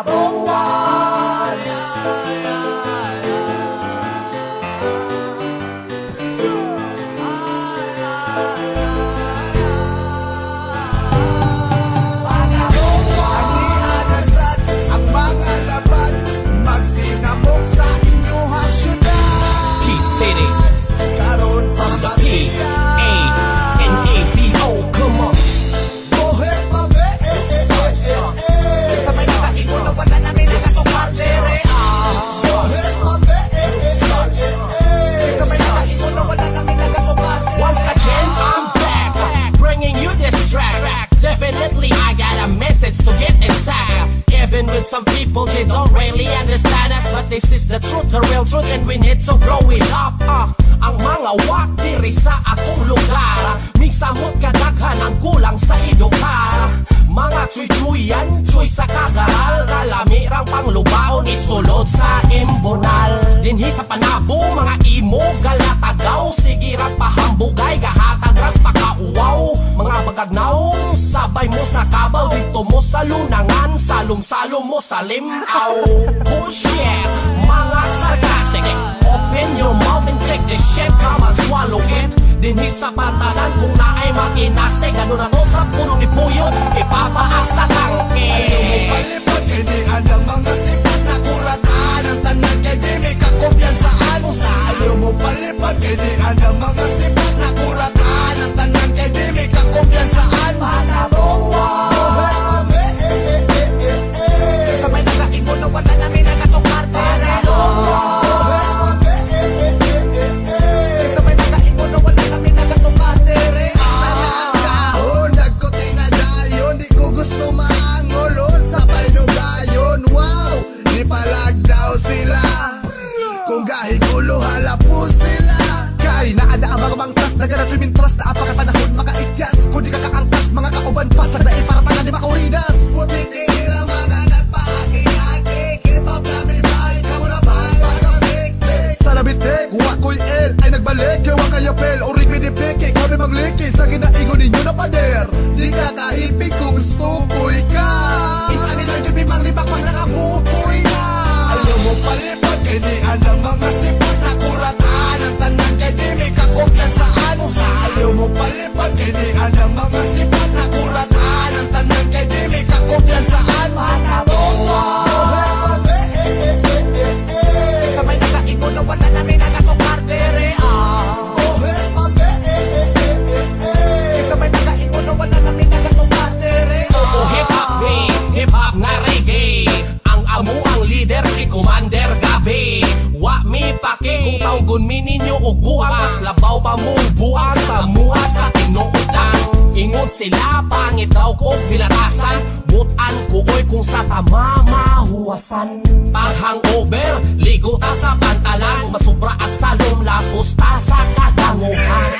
Bowals. Definitely I got a message to get intact. Even with some people they don't really understand us, but this is the truth, the real truth, and we need to blow it up. Ang mga wak diri sa atong lugar, migsamot kadaghan ang kulang sa edukar. Mga chuy-chuyan, chuy sa kagaral, kalamirang panglubaon isulod sa imbonal. Dinhi sa panabo, mga imo galatagaw, sige ra pahambugay, gahatag ra pakauwaw. Mga bagagnaw, sabay mo sa kabaw, dito mo sa lunangan, salom-salom mo sa limaw. Bullshit, mga sarcastic, open your mouth and take the shit, come and swallow it. Dinhi sa batanan, kung naay makinastig, gano'n na to sa puno ni Puyo, ipapaak sa tangke. Ayaw mo palipad, hindi anang mga sipat na kuratan. Ang tanan kay di may kakumpiyansaan mo sa. Ayaw mo palipad, hindi anang mga sipat na kuratan. Ang tanan kay di may kakumpiyansaan mo. Sa may nagkaibon na wala namin nagkatungkar. Gusto maangolo sa painugayon. Wow, di palag daw sila. Kung gahigulo halapos sila. Kay naada ang mga mangtas, nagana't mintas na apakapanahon makaikyas. Kung di ka kaangkas, mga kauban pasag na iparatangan di makuridas. Puti nila mga nagpakingaki. Kipap na bibay, kamo na bay, pag-tik-tik. Sa nabitik, wakoy el ay nagbalik. Yawa kaya pel, orig minipiki. Kami mangliki, sa ginaigo ninyo na pader. Di ka kahipig kung stukoy ka. Itani lang dyan may manglibak pag nakabukoy na. Ayaw mo palipad, hindi anang mga sipat na kuratan. Ang tanan kay di may kakumpiyansaan mo sa. Ayaw mo palipad, hindi anang mga sipat na kuratan. Ang tanan kay di may kakumpiyansaan mo. Sa may nakaibon na wala namin nagkatungkar dere. Sa may nakaibon na wala namin nagkatungkar dere. Hip-hop gay, hip-hop nga reggae. Ang amo ang leader si Commander Gabi. Wa mi pake kung tawgon mi ninyo og buang, mas labaw pa mong buang sa mua sa tinuodang. Ingon sila pangit daw ko bilatasan, butan ko oy kung sa tama mahuwasan. Pag hangover, ligo ta sa pantalan, masubra at salom lapos ta sa kadanguhan.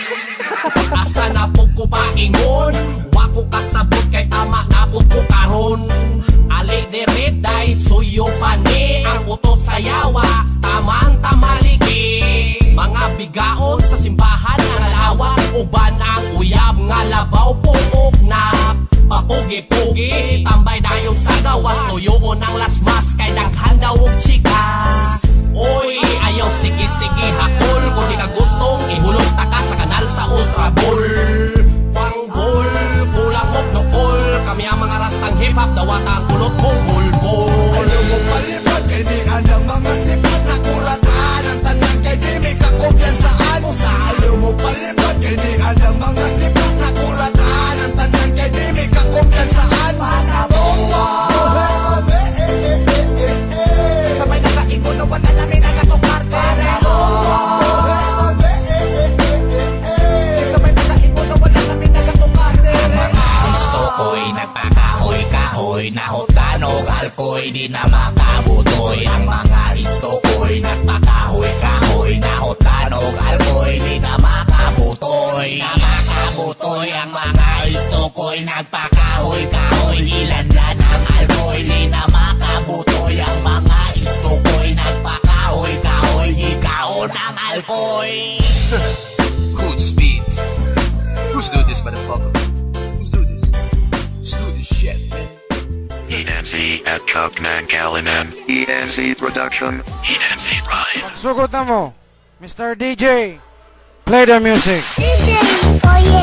Asa na po ko paingon, wa ko kasabot kay tama na po ko karon. Ali dere day suyo pa ni ang utot sa yawa, tamang tamaliki. Mga bigaon sa simbahan nga nalawak, uban ang uyab nga labaw puok na. Papugi-pugi, tambay dayong sa gawas, tuyoon ang lasmas kay daghan daw og chikas. Oy, ayaw sige-sige hakol, kung di ka gustong ihulog ta ka sa kanal sa Ultra Ball. Panggol, kulang og nukol, kami ang mga rastang hip-hop, dawata kulot kong bulbol. Ayaw mo palipad, hindi anang mga sipat na kuratan. Ang tanan kay di may kakumpiyansaan mo sa. Ayaw mo palipad, hindi anang mga sipat na kuratan. Ang tanan kay di may kakumpiyansaan mo. Sa may nakaibon na wala namin nagkatungkar dere. Sa may nakaibon na wala namin nagkatungkar dere. Gusto ko'y nagpakahoy-kahoy, nahutanog alkoy, di na makabutoy. Ang mga isto ko'y nagpakahoy-kahoy, nahutanog alkoy, di na makabutoy. Ang mga isto ko'y nagpakahoy-kahoy, ilan-lan ang alkoy, di na makabutoy. Ang mga isto ko'y nagpakahoy-kahoy, di kaon ang alkoy. Who's speed? Who's do this, motherfucker? Who's do this? Let's do this shit, man. Enancy at Kuknang Kalinan. Enancy Production. Enancy Ride. Sugot na mo, Mr. DJ. Play the music. DJ Oye.